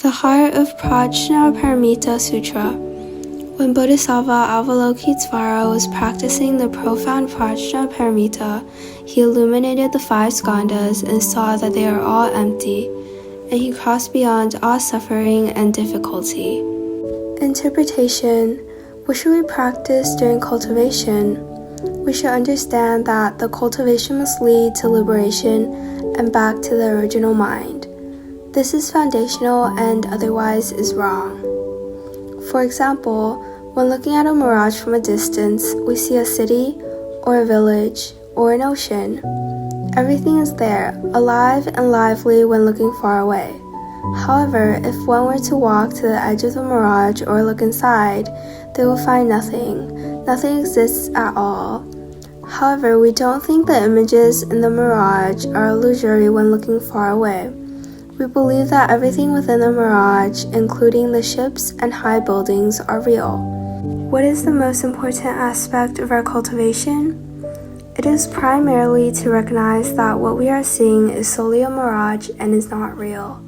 The Heart of Prajnaparamita Sutra. When Bodhisattva Avalokitesvara was practicing the profound Prajnaparamita, he illuminated the 5 skandhas and saw that they are all empty, and he crossed beyond all suffering and difficulty. Interpretation. What should we practice during cultivation? We should understand that the cultivation must lead to liberation and back to the original mind. This is foundational and otherwise is wrong. For example, when looking at a mirage from a distance, we see a city, or a village, or an ocean. Everything is there, alive and lively when looking far away. However, if one were to walk to the edge of the mirage or look inside, they will find nothing. Nothing exists at all. However, we don't think the images in the mirage are illusory when looking far away. We believe that everything within the mirage, including the ships and high buildings, are real. What is the most important aspect of our cultivation? It is primarily to recognize that what we are seeing is solely a mirage and is not real.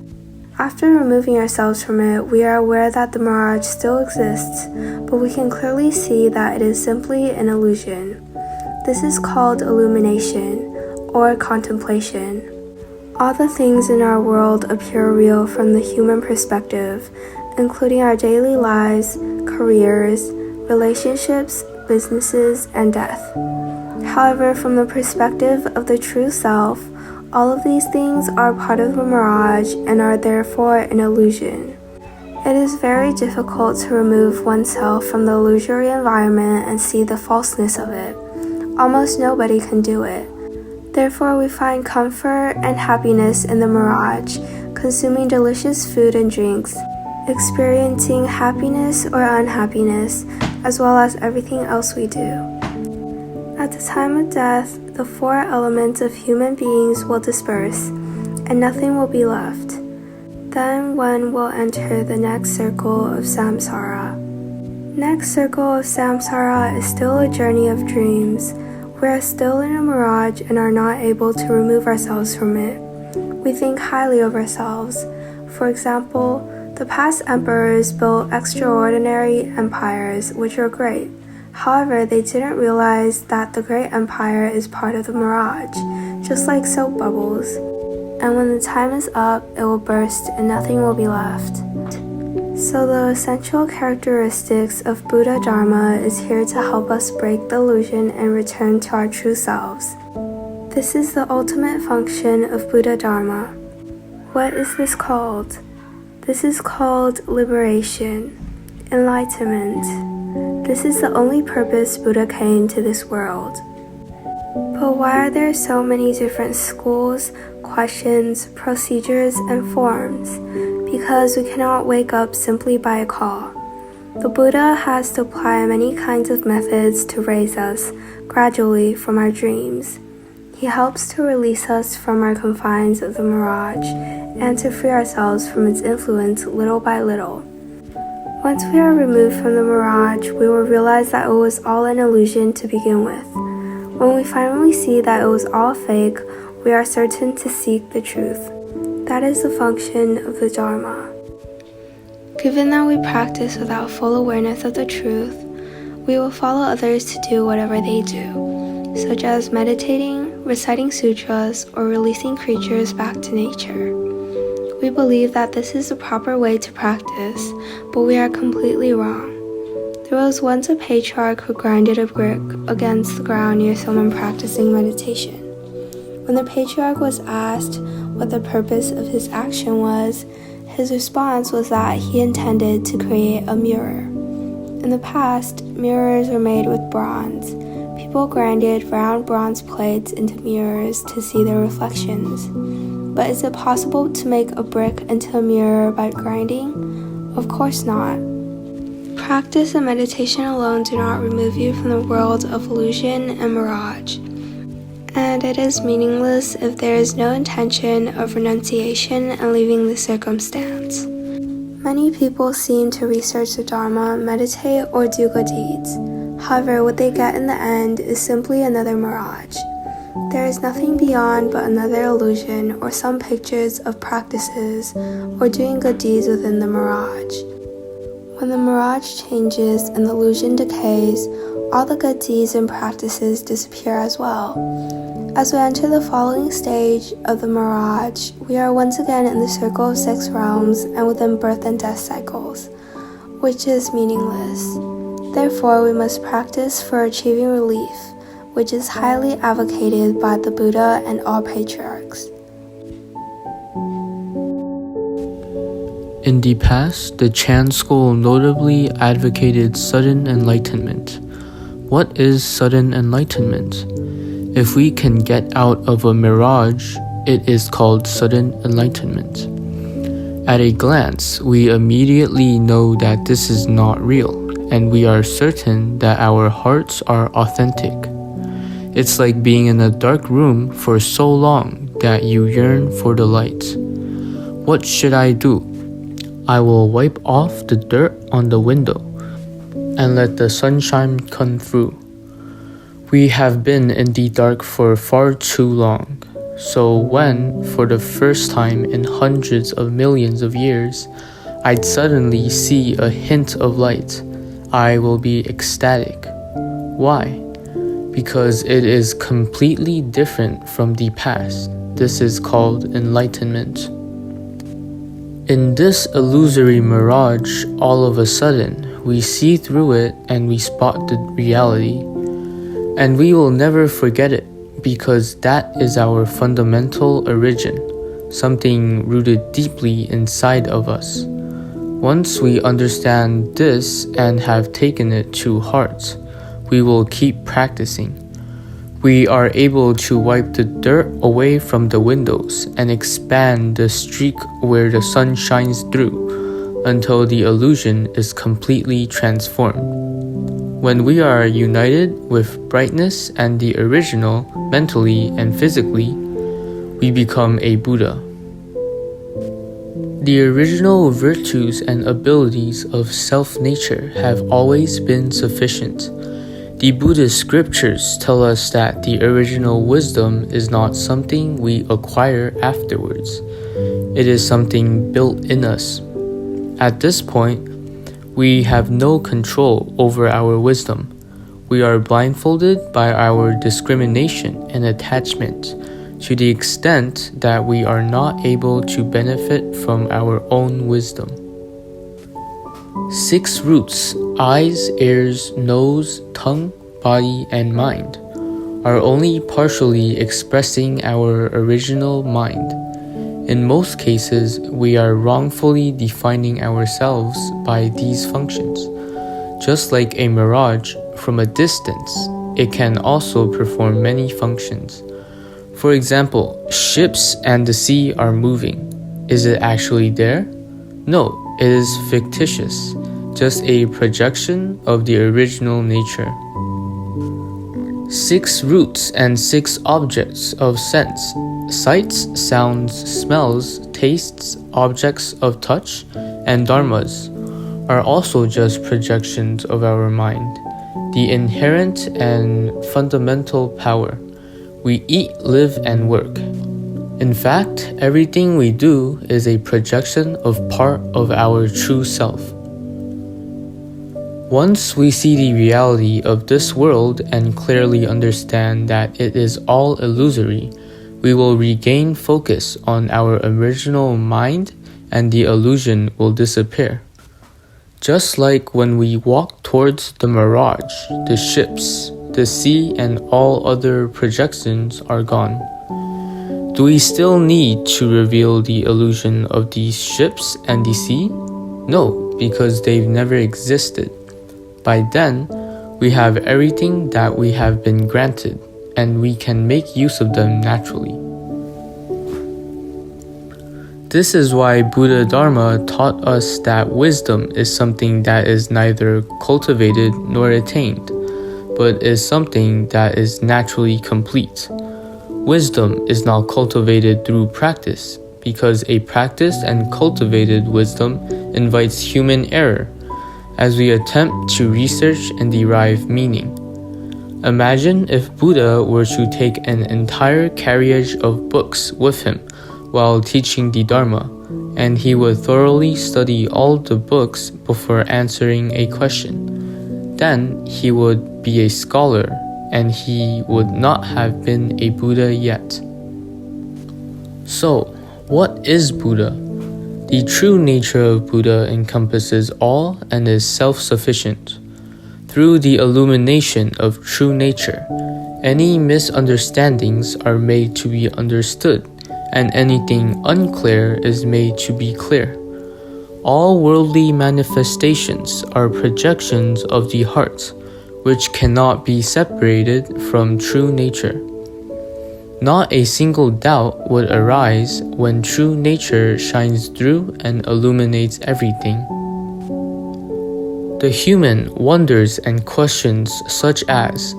After removing ourselves from it, we are aware that the mirage still exists, but we can clearly see that it is simply an illusion. This is called illumination, or contemplation. All the things in our world appear real from the human perspective, including our daily lives, careers, relationships, businesses, and death. However, from the perspective of the true self, all of these things are part of a mirage and are therefore an illusion. It is very difficult to remove oneself from the illusory environment and see the falseness of it. Almost nobody can do it. Therefore, we find comfort and happiness in the mirage, consuming delicious food and drinks, experiencing happiness or unhappiness, as well as everything else we do. At the time of death, the 4 elements of human beings will disperse, and nothing will be left. Then one will enter the next circle of samsara. Next circle of samsara is still a journey of dreams. We are still in a mirage and are not able to remove ourselves from it. We think highly of ourselves. For example, the past emperors built extraordinary empires, which were great. However, they didn't realize that the great empire is part of the mirage, just like soap bubbles. And when the time is up, it will burst and nothing will be left. So the essential characteristics of Buddha Dharma is here to help us break the illusion and return to our true selves. This is the ultimate function of Buddha Dharma. What is this called? This is called liberation, enlightenment. This is the only purpose Buddha came to this world. But why are there so many different schools, questions, procedures, and forms? Because we cannot wake up simply by a call. The Buddha has to apply many kinds of methods to raise us gradually from our dreams. He helps to release us from our confines of the mirage and to free ourselves from its influence little by little. Once we are removed from the mirage, we will realize that it was all an illusion to begin with. When we finally see that it was all fake, we are certain to seek the truth. That is the function of the Dharma. Given that we practice without full awareness of the truth, we will follow others to do whatever they do, such as meditating, reciting sutras, or releasing creatures back to nature. We believe that this is the proper way to practice, but we are completely wrong. There was once a patriarch who grinded a brick against the ground near someone practicing meditation. When the patriarch was asked what the purpose of his action was, his response was that he intended to create a mirror. In the past, mirrors were made with bronze. People grinded round bronze plates into mirrors to see their reflections. But is it possible to make a brick into a mirror by grinding? Of course not. Practice and meditation alone do not remove you from the world of illusion and mirage. And it is meaningless if there is no intention of renunciation and leaving the circumstance. Many people seem to research the Dharma, meditate, or do good deeds. However, what they get in the end is simply another mirage. There is nothing beyond but another illusion or some pictures of practices or doing good deeds within the mirage. When the mirage changes and the illusion decays, all the good deeds and practices disappear as well. As we enter the following stage of the mirage, we are once again in the circle of 6 realms and within birth and death cycles, which is meaningless. Therefore, we must practice for achieving relief, which is highly advocated by the Buddha and all patriarchs. In the past, the Chan school notably advocated sudden enlightenment. What is sudden enlightenment? If we can get out of a mirage, it is called sudden enlightenment. At a glance, we immediately know that this is not real, and we are certain that our hearts are authentic. It's like being in a dark room for so long that you yearn for the light. What should I do? I will wipe off the dirt on the window and let the sunshine come through. We have been in the dark for far too long. So when, for the first time in hundreds of millions of years, I'd suddenly see a hint of light, I will be ecstatic. Why? Because it is completely different from the past. This is called enlightenment. In this illusory mirage, all of a sudden, we see through it and we spot the reality. And we will never forget it, because that is our fundamental origin, something rooted deeply inside of us. Once we understand this and have taken it to heart, we will keep practicing. We are able to wipe the dirt away from the windows and expand the streak where the sun shines through until the illusion is completely transformed. When we are united with brightness and the original mentally and physically, we become a Buddha. The original virtues and abilities of self-nature have always been sufficient. The Buddhist scriptures tell us that the original wisdom is not something we acquire afterwards. It is something built in us. At this point, we have no control over our wisdom. We are blindfolded by our discrimination and attachment to the extent that we are not able to benefit from our own wisdom. 6 roots, eyes, ears, nose, tongue, body, and mind, are only partially expressing our original mind. In most cases, we are wrongfully defining ourselves by these functions. Just like a mirage, from a distance, it can also perform many functions. For example, ships and the sea are moving. Is it actually there? No, it is fictitious, just a projection of the original nature. 6 roots and 6 objects of sense, sights, sounds, smells, tastes, objects of touch, and dharmas, are also just projections of our mind, the inherent and fundamental power. We eat, live, and work. In fact, everything we do is a projection of part of our true self. Once we see the reality of this world and clearly understand that it is all illusory, we will regain focus on our original mind and the illusion will disappear. Just like when we walk towards the mirage, the ships, the sea, and all other projections are gone. Do we still need to reveal the illusion of these ships and the sea? No, because they've never existed. By then, we have everything that we have been granted, and we can make use of them naturally. This is why Buddha Dharma taught us that wisdom is something that is neither cultivated nor attained, but is something that is naturally complete. Wisdom is not cultivated through practice, because a practiced and cultivated wisdom invites human error, as we attempt to research and derive meaning. Imagine if Buddha were to take an entire carriage of books with him while teaching the Dharma, and he would thoroughly study all the books before answering a question. Then he would be a scholar, and he would not have been a Buddha yet. So, what is Buddha? The true nature of Buddha encompasses all and is self-sufficient. Through the illumination of true nature, any misunderstandings are made to be understood, and anything unclear is made to be clear. All worldly manifestations are projections of the heart, which cannot be separated from true nature. Not a single doubt would arise when true nature shines through and illuminates everything. The human wonders and questions such as,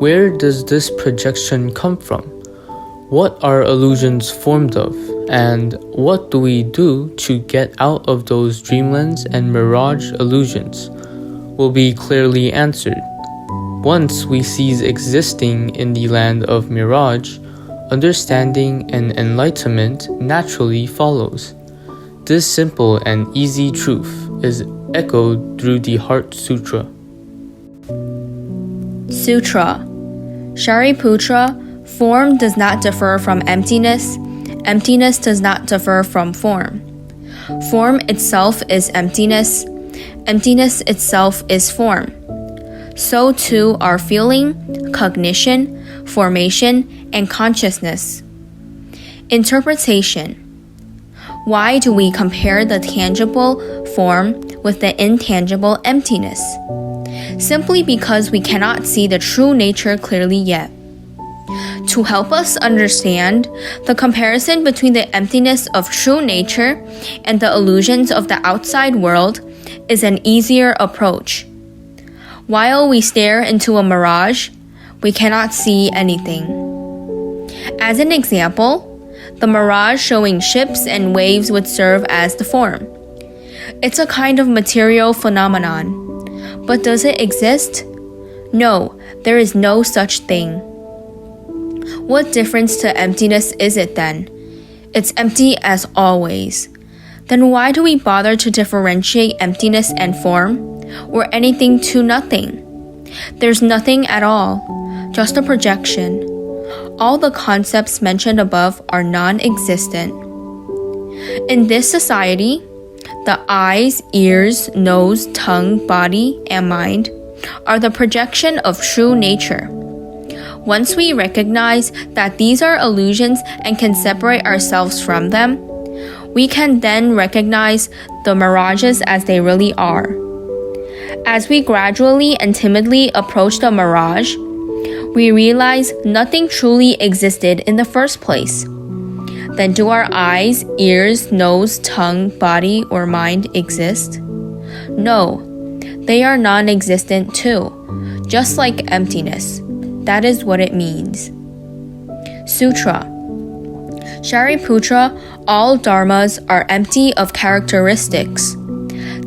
where does this projection come from? What are illusions formed of? And what do we do to get out of those dreamlands and mirage illusions? Will be clearly answered. Once we cease existing in the land of mirage, understanding and enlightenment naturally follows. This simple and easy truth is echoed through the Heart Sutra. Sutra. Shariputra, form does not differ from emptiness. Emptiness does not differ from form. Form itself is emptiness. Emptiness itself is form. So too are feeling, cognition, formation, and consciousness. Interpretation. Why do we compare the tangible form with the intangible emptiness? Simply because we cannot see the true nature clearly yet. To help us understand, the comparison between the emptiness of true nature and the illusions of the outside world is an easier approach. While we stare into a mirage, we cannot see anything. As an example, the mirage showing ships and waves would serve as the form. It's a kind of material phenomenon. But does it exist? No, there is no such thing. What difference to emptiness is it then? It's empty as always. Then why do we bother to differentiate emptiness and form, or anything to nothing? There's nothing at all, just a projection. All the concepts mentioned above are non-existent. In this society, the eyes, ears, nose, tongue, body, and mind are the projection of true nature. Once we recognize that these are illusions and can separate ourselves from them, we can then recognize the mirages as they really are. As we gradually and timidly approach the mirage, we realize nothing truly existed in the first place. Then do our eyes, ears, nose, tongue, body, or mind exist? No, they are non-existent too, just like emptiness. That is what it means. Sutra. Shariputra, all dharmas are empty of characteristics.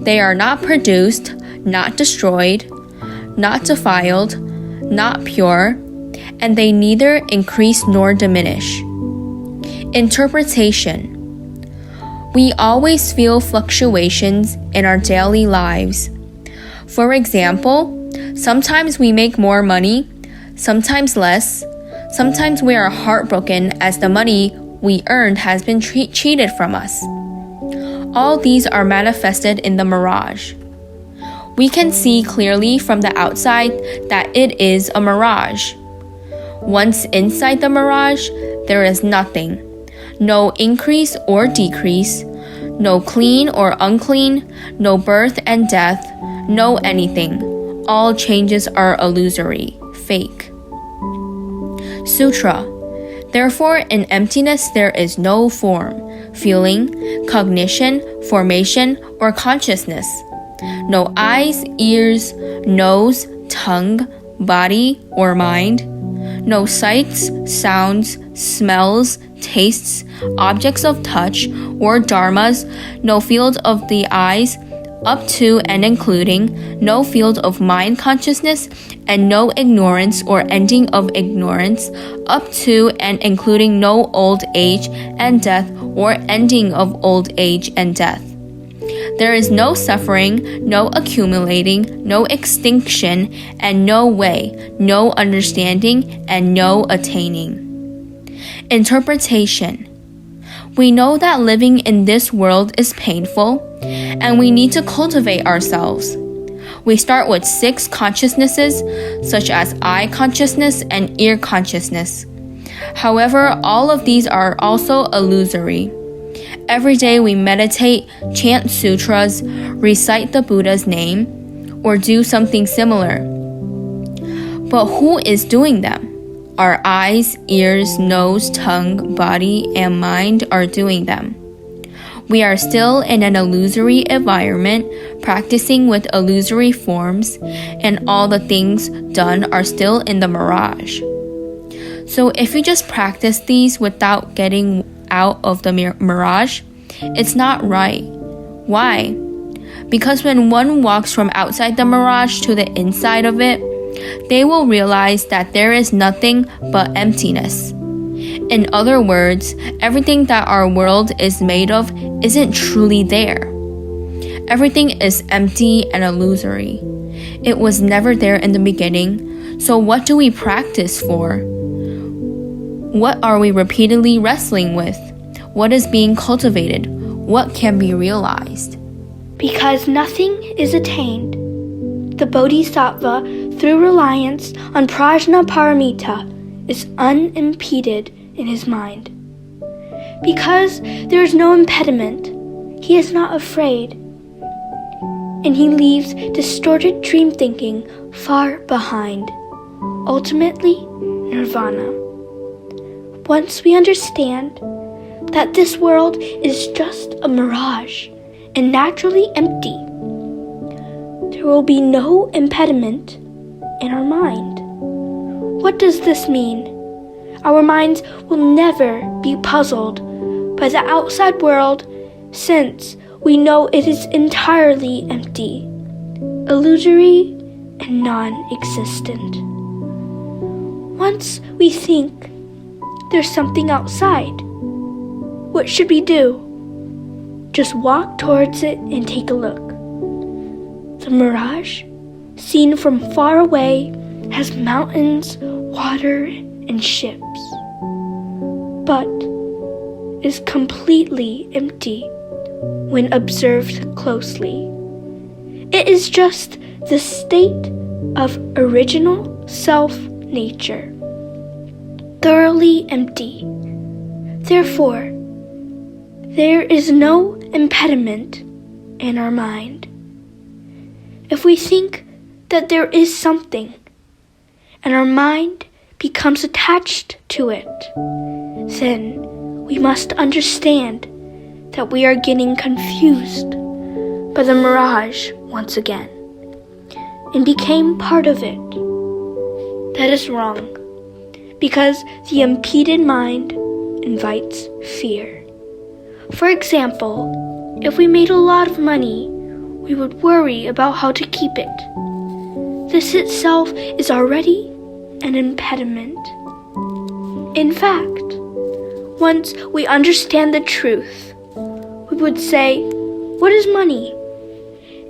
They are not produced, not destroyed, not defiled, not pure, and they neither increase nor diminish. Interpretation. We always feel fluctuations in our daily lives. For example, sometimes we make more money, sometimes less. Sometimes we are heartbroken as the money we earned has been cheated from us. All these are manifested in the mirage. We can see clearly from the outside that it is a mirage. Once inside the mirage, there is nothing. No increase or decrease, no clean or unclean, no birth and death, no anything. All changes are illusory, fake. Sutra. Therefore, in emptiness there is no form, feeling, cognition, formation, or consciousness. No eyes, ears, nose, tongue, body, or mind. No sights, sounds, smells, tastes, objects of touch, or dharmas. No field of the eyes, up to and including no field of mind consciousness and no ignorance or ending of ignorance, up to and including no old age and death or ending of old age and death. There is no suffering, no accumulating, no extinction, and no way, no understanding, and no attaining. Interpretation. We know that living in this world is painful, and we need to cultivate ourselves. We start with 6 consciousnesses, such as eye consciousness and ear consciousness. However, all of these are also illusory. Every day we meditate, chant sutras, recite the Buddha's name, or do something similar. But who is doing them? Our eyes, ears, nose, tongue, body, and mind are doing them. We are still in an illusory environment, practicing with illusory forms, and all the things done are still in the mirage. So if you just practice these without getting out of the mirage, it's not right. Why? Because when one walks from outside the mirage to the inside of it, they will realize that there is nothing but emptiness. In other words, everything that our world is made of isn't truly there. Everything is empty and illusory. It was never there in the beginning, so what do we practice for? What are we repeatedly wrestling with? What is being cultivated? What can be realized? Because nothing is attained, the Bodhisattva, through reliance on prajna paramita, is unimpeded in his mind. Because there is no impediment, he is not afraid, and he leaves distorted dream thinking far behind, ultimately nirvana. Once we understand that this world is just a mirage and naturally empty, there will be no impediment in our mind. What does this mean? Our minds will never be puzzled by the outside world, since we know it is entirely empty, illusory, and non-existent. Once we think there's something outside, what should we do? Just walk towards it and take a look. The mirage, seen from far away, has mountains, water, and ships, but is completely empty when observed closely. It is just the state of original self-nature, thoroughly empty. Therefore, there is no impediment in our mind. If we think that there is something, and our mind becomes attached to it, then we must understand that we are getting confused by the mirage once again, and became part of it. That is wrong, because the impeded mind invites fear. For example, if we made a lot of money, we would worry about how to keep it. This itself is already an impediment. In fact, once we understand the truth, we would say, what is money?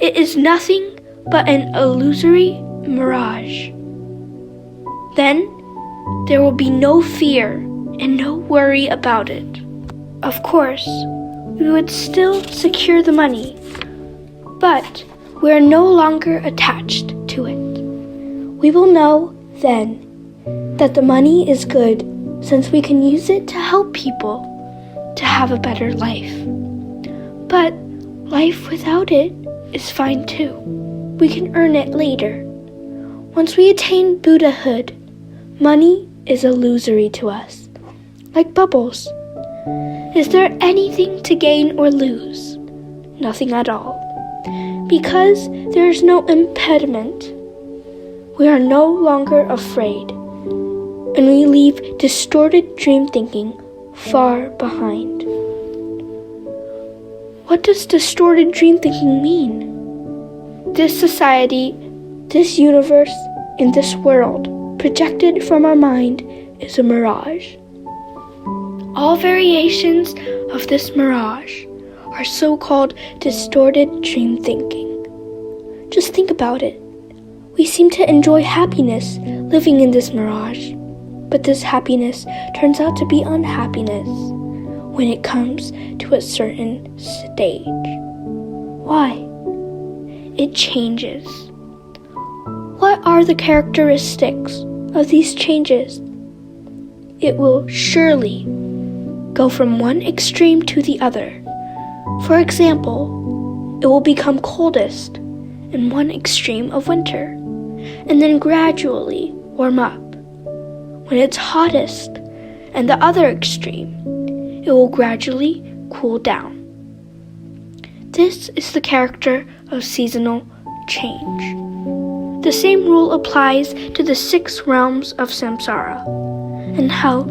It is nothing but an illusory mirage. Then there will be no fear and no worry about it. Of course, we would still secure the money, but we are no longer attached to it. We will know then that the money is good, since we can use it to help people to have a better life. But life without it is fine too. We can earn it later. Once we attain Buddhahood, money is illusory to us, like bubbles. Is there anything to gain or lose? Nothing at all. Because there is no impediment, we are no longer afraid, and we leave distorted dream thinking far behind. What does distorted dream thinking mean? This society, this universe, and this world projected from our mind is a mirage. All variations of this mirage are so-called distorted dream thinking. Just think about it. We seem to enjoy happiness living in this mirage, but this happiness turns out to be unhappiness when it comes to a certain stage. Why? It changes. What are the characteristics of these changes? It will surely go from one extreme to the other. For example, it will become coldest in one extreme of winter, and then gradually warm up. When it's hottest and the other extreme, it will gradually cool down. This is the character of seasonal change. The same rule applies to the 6 realms of samsara, and how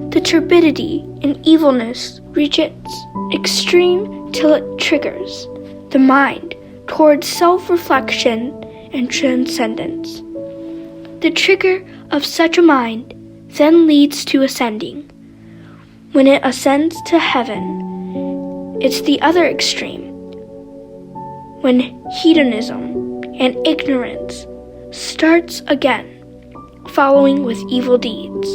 the turbidity and evilness reach its extreme till it triggers the mind towards self-reflection and transcendence. The trigger of such a mind then leads to ascending. When it ascends to heaven, it's the other extreme, when hedonism and ignorance starts again, following with evil deeds.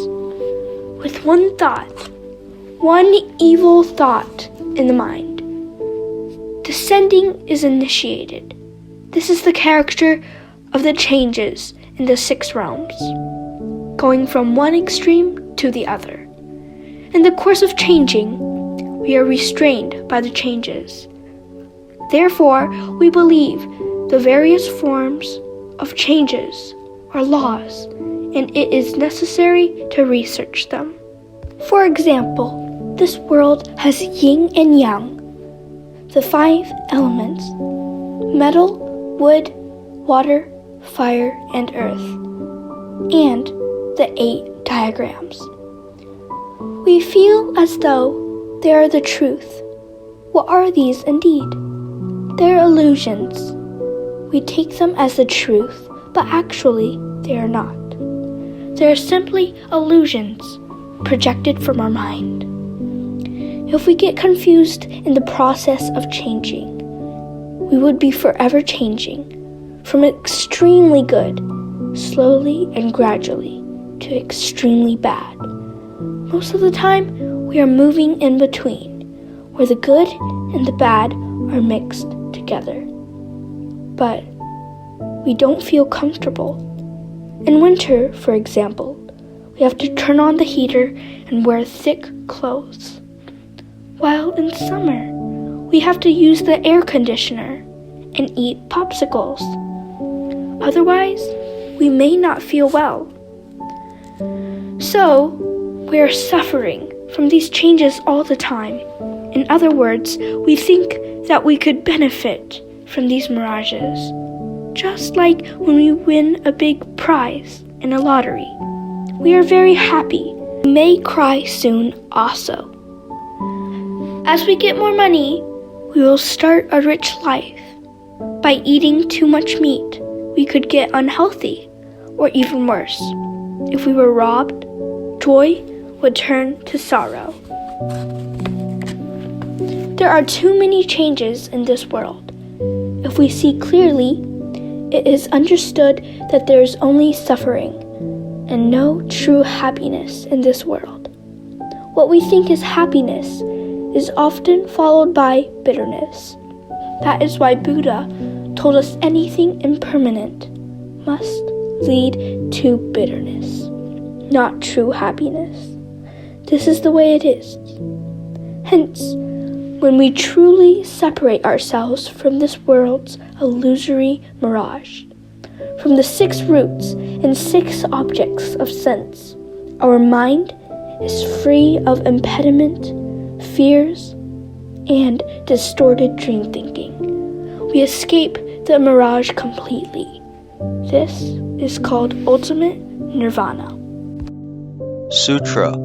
With one thought, one evil thought in the mind, descending is initiated. This is the character of the changes in the 6 realms, going from one extreme to the other. In the course of changing, we are restrained by the changes. Therefore, we believe the various forms of changes are laws, and it is necessary to research them. For example, this world has yin and yang, the 5 elements: metal, wood, water, fire, and earth, and the 8 diagrams. We feel as though they are the truth. What are these indeed? They are illusions. We take them as the truth, but actually they are not. They are simply illusions projected from our mind. If we get confused in the process of changing, we would be forever changing from extremely good, slowly and gradually, to extremely bad. Most of the time, we are moving in between, where the good and the bad are mixed together. But we don't feel comfortable. In winter, for example, we have to turn on the heater and wear thick clothes. While in summer, we have to use the air conditioner and eat popsicles. Otherwise, we may not feel well. So, we are suffering from these changes all the time. In other words, we think that we could benefit from these mirages, just like when we win a big prize in a lottery. We are very happy. We may cry soon also. As we get more money, we will start a rich life. By eating too much meat, we could get unhealthy, or even worse. If we were robbed, joy would turn to sorrow. There are too many changes in this world. If we see clearly, it is understood that there is only suffering and no true happiness in this world. What we think is happiness is often followed by bitterness. That is why Buddha told us anything impermanent must lead to bitterness, not true happiness. This is the way it is. Hence, when we truly separate ourselves from this world's illusory mirage, from the 6 roots and 6 objects of sense, our mind is free of impediment, fears, and distorted dream thinking. We escape the mirage completely. This is called ultimate nirvana. Sutra.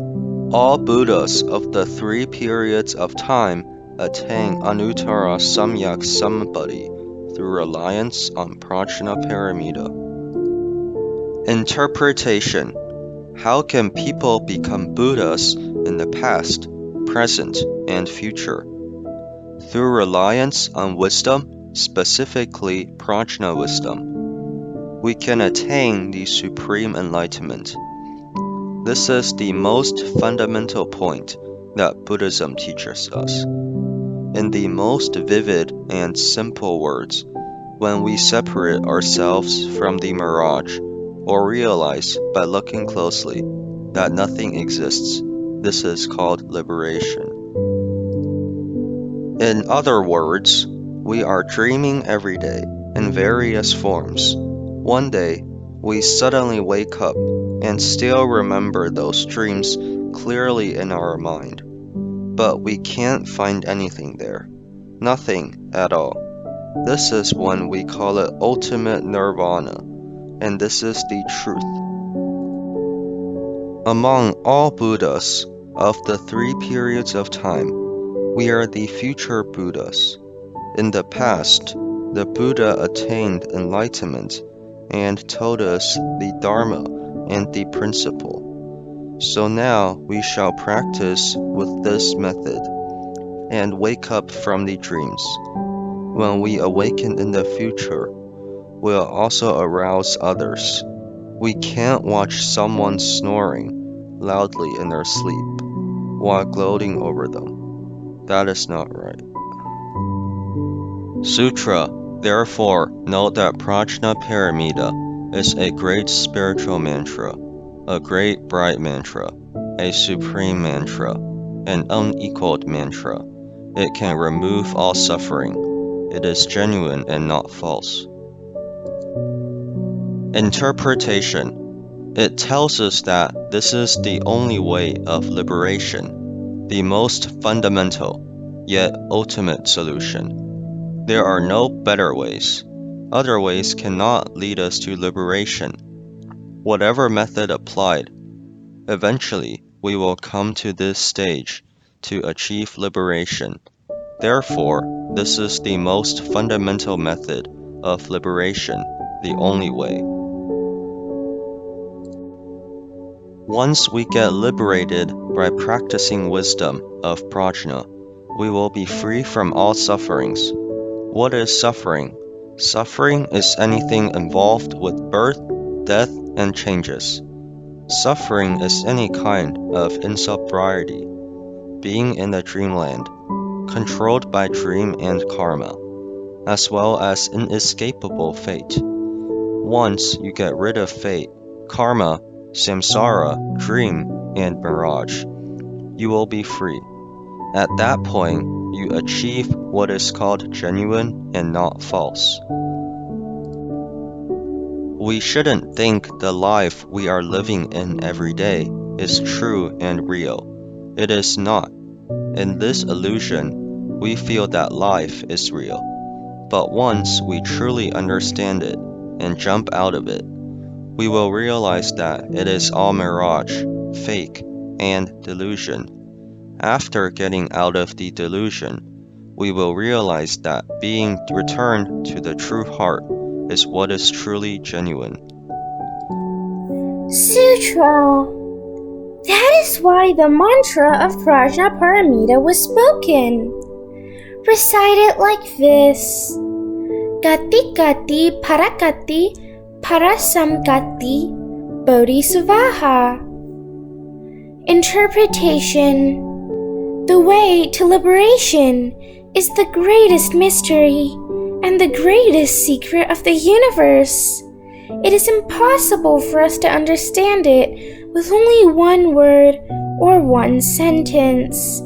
All Buddhas of the 3 periods of time attain Anuttara Samyak Sambodhi through reliance on Prajnaparamita. Interpretation. How can people become Buddhas in the past, present, and future? Through reliance on wisdom, specifically prajna wisdom, we can attain the supreme enlightenment. This is the most fundamental point that Buddhism teaches us. In the most vivid and simple words, when we separate ourselves from the mirage, or realize by looking closely that nothing exists, this is called liberation. In other words, we are dreaming every day in various forms. One day, we suddenly wake up and still remember those dreams clearly in our mind. But we can't find anything there. Nothing at all. This is when we call it ultimate nirvana, and this is the truth. Among all Buddhas of the 3 periods of time, we are the future Buddhas. In the past, the Buddha attained enlightenment and told us the Dharma and the principle. So now we shall practice with this method and wake up from the dreams. When we awaken in the future, we'll also arouse others. We can't watch someone snoring loudly in their sleep while gloating over them. That is not right. Sutra. Therefore, note that Prajnaparamita is a great spiritual mantra, a great bright mantra, a supreme mantra, an unequaled mantra. It can remove all suffering. It is genuine and not false. Interpretation. It tells us that this is the only way of liberation, the most fundamental, yet ultimate solution. There are no better ways. Other ways cannot lead us to liberation. Whatever method applied, eventually we will come to this stage to achieve liberation. Therefore, this is the most fundamental method of liberation, the only way. Once we get liberated by practicing wisdom of prajna, we will be free from all sufferings. What is suffering? Suffering is anything involved with birth, death, and changes. Suffering is any kind of insobriety, being in the dreamland, controlled by dream and karma, as well as inescapable fate. Once you get rid of fate, karma, samsara, dream, and mirage, you will be free. At that point, you achieve what is called genuine and not false. We shouldn't think the life we are living in every day is true and real. It is not. In this illusion, we feel that life is real. But once we truly understand it and jump out of it, we will realize that it is all mirage, fake, and delusion. After getting out of the delusion, we will realize that being returned to the true heart is what is truly genuine. Sutra. That is why the mantra of Prajnaparamita was spoken. Recite it like this. Gati gati parakati parasamgati bodhisavaha. Interpretation. The way to liberation is the greatest mystery and the greatest secret of the universe. It is impossible for us to understand it with only one word or one sentence.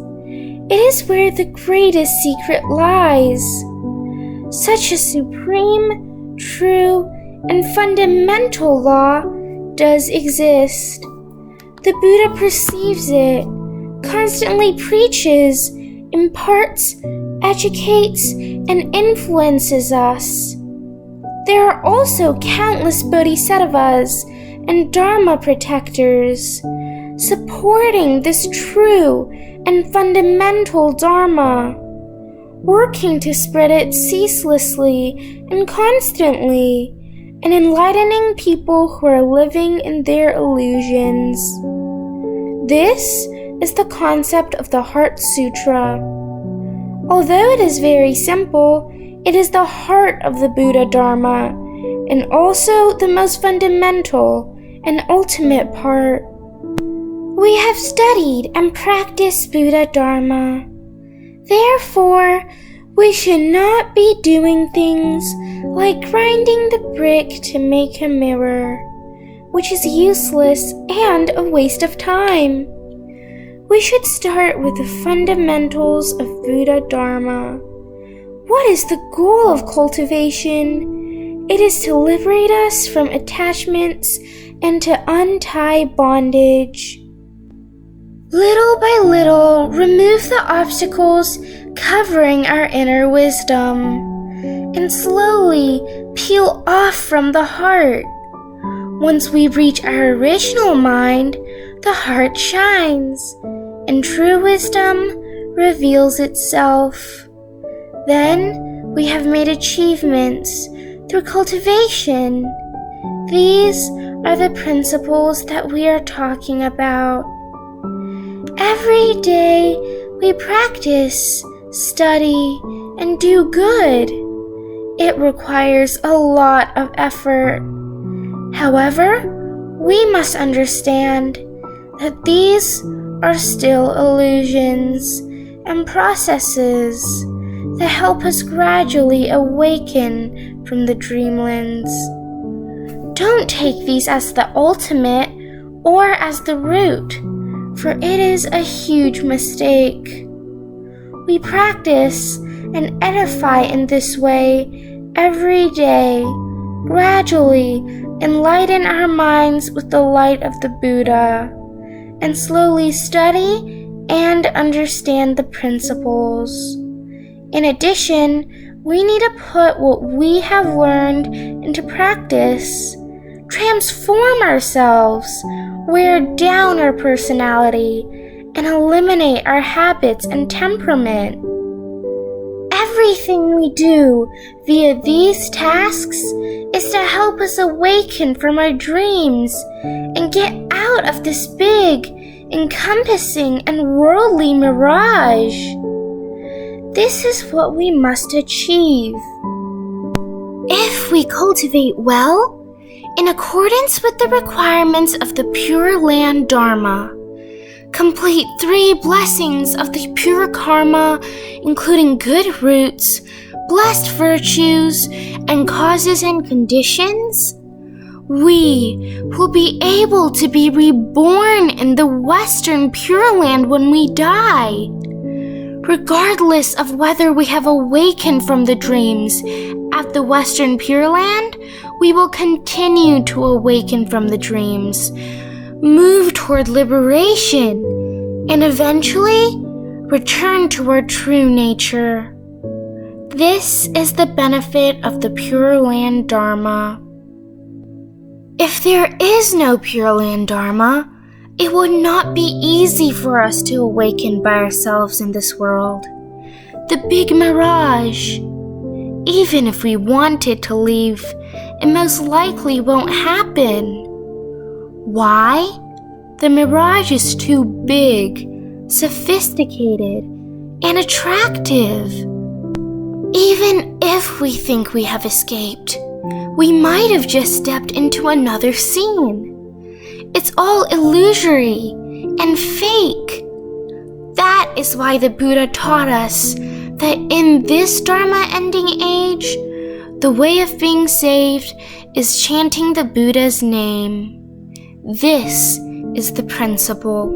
It is where the greatest secret lies. Such a supreme, true, and fundamental law does exist. The Buddha perceives it, constantly preaches, imparts, educates, and influences us. There are also countless bodhisattvas and dharma protectors, supporting this true and fundamental dharma. working to spread it ceaselessly and constantly, and enlightening people who are living in their illusions. This is the concept of the Heart Sutra. Although it is very simple, it is the heart of the Buddha Dharma, and also the most fundamental and ultimate part. We have studied and practiced Buddha Dharma. Therefore, we should not be doing things like grinding the brick to make a mirror, which is useless and a waste of time. We should start with the fundamentals of Buddha Dharma. What is the goal of cultivation? It is to liberate us from attachments and to untie bondage. Little by little, remove the obstacles covering our inner wisdom, and slowly peel off from the heart. Once we reach our original mind, the heart shines, and true wisdom reveals itself. Then we have made achievements through cultivation. These are the principles that we are talking about. Every day we practice, study, and do good. It requires a lot of effort. However, we must understand that these are still illusions and processes that help us gradually awaken from the dreamlands. Don't take these as the ultimate or as the root, for it is a huge mistake. We practice and edify in this way every day, gradually enlighten our minds with the light of the Buddha, and slowly study and understand the principles. In addition, we need to put what we have learned into practice, transform ourselves, wear down our personality, and eliminate our habits and temperament. Everything we do via these tasks is to help us awaken from our dreams and get out of this big, encompassing, and worldly mirage. This is what we must achieve. If we cultivate well, in accordance with the requirements of the Pure Land Dharma, complete 3 blessings of the pure karma, including good roots, blessed virtues, and causes and conditions, we will be able to be reborn in the Western Pure Land when we die. Regardless of whether we have awakened from the dreams at the Western Pure Land, we will continue to awaken from the dreams, move toward liberation, and eventually return to our true nature. This is the benefit of the Pure Land Dharma. If there is no Pure Land Dharma, it would not be easy for us to awaken by ourselves in this world. The big mirage. Even if we wanted to leave, it most likely won't happen. Why? The mirage is too big, sophisticated, and attractive. Even if we think we have escaped, we might have just stepped into another scene. It's all illusory and fake. That is why the Buddha taught us that in this Dharma ending age, the way of being saved is chanting the Buddha's name. This is the principle.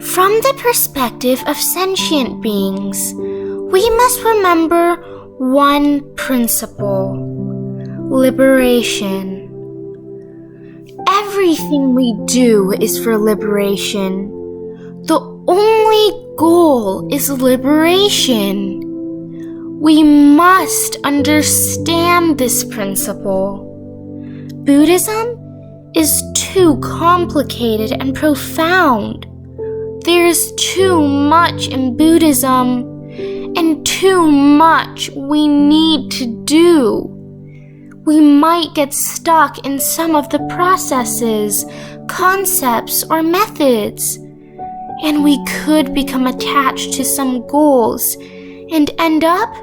From the perspective of sentient beings, we must remember one principle: liberation. Everything we do is for liberation. The only goal is liberation. We must understand this principle. Buddhism is too complicated and profound. There is too much in Buddhism and too too much we need to do. We might get stuck in some of the processes, concepts, or methods, and we could become attached to some goals and end up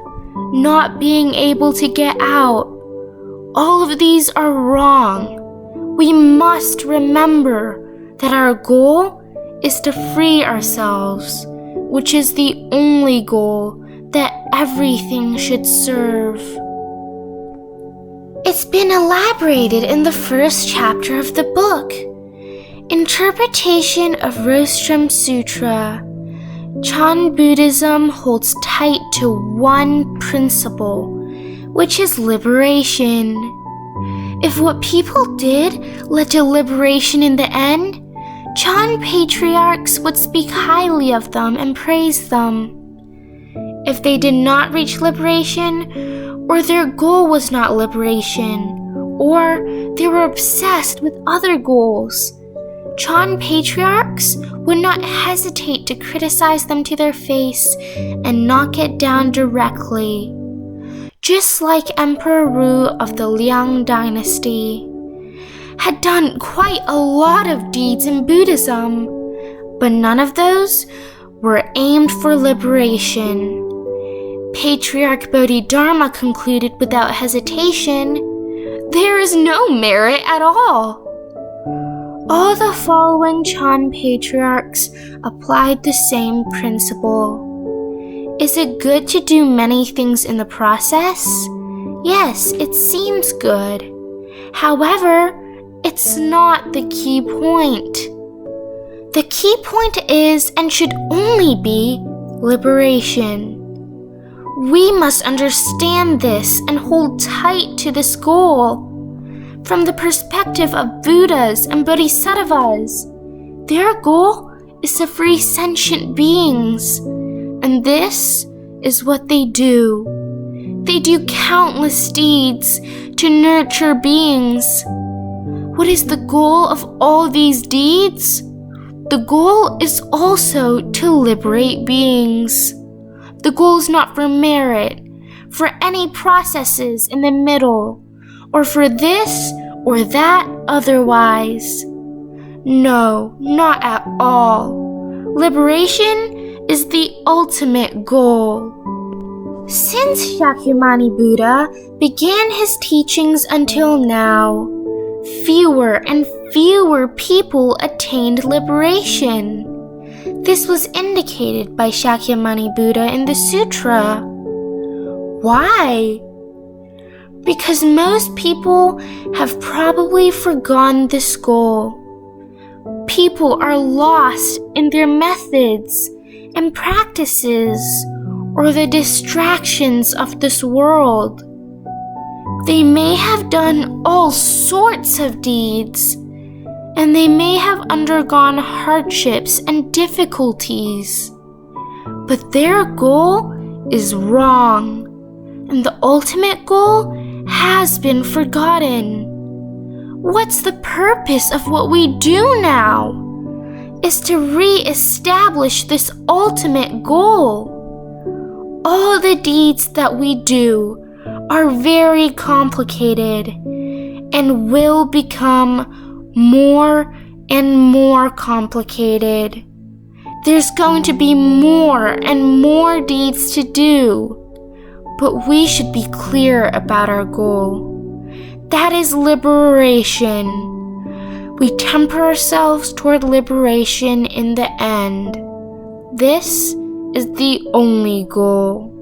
not being able to get out. All of these are wrong. We must remember that our goal is to free ourselves, which is the only goal that everything should serve. It's been elaborated in the first chapter of the book, Interpretation of Rostrum Sutra. Chan Buddhism holds tight to one principle, which is liberation. If what people did led to liberation in the end, Chan patriarchs would speak highly of them and praise them. If they did not reach liberation, or their goal was not liberation, or they were obsessed with other goals, Chan patriarchs would not hesitate to criticize them to their face and knock it down directly. Just like Emperor Ru of the Liang dynasty had done quite a lot of deeds in Buddhism, but none of those were aimed for liberation. Patriarch Bodhidharma concluded without hesitation, there is no merit at all. All the following Chan patriarchs applied the same principle. Is it good to do many things in the process? Yes, it seems good. However, it's not the key point. The key point is and should only be liberation. We must understand this and hold tight to this goal. From the perspective of Buddhas and Bodhisattvas, their goal is to free sentient beings, and this is what they do. They do countless deeds to nurture beings. What is the goal of all these deeds? The goal is also to liberate beings. The goal is not for merit, for any processes in the middle, or for this or that otherwise. No, not at all. Liberation is the ultimate goal. Since Shakyamuni Buddha began his teachings until now, fewer and fewer people attained liberation. This was indicated by Shakyamuni Buddha in the sutra. Why? Because most people have probably forgotten this goal. People are lost in their methods and practices or the distractions of this world. They may have done all sorts of deeds, and they may have undergone hardships and difficulties, but their goal is wrong, and the ultimate goal has been forgotten. What's the purpose of what we do now? Is to re-establish this ultimate goal. All the deeds that we do are very complicated and will become more and more complicated. There's going to be more and more deeds to do, but we should be clear about our goal. That is liberation. We temper ourselves toward liberation in the end. This is the only goal.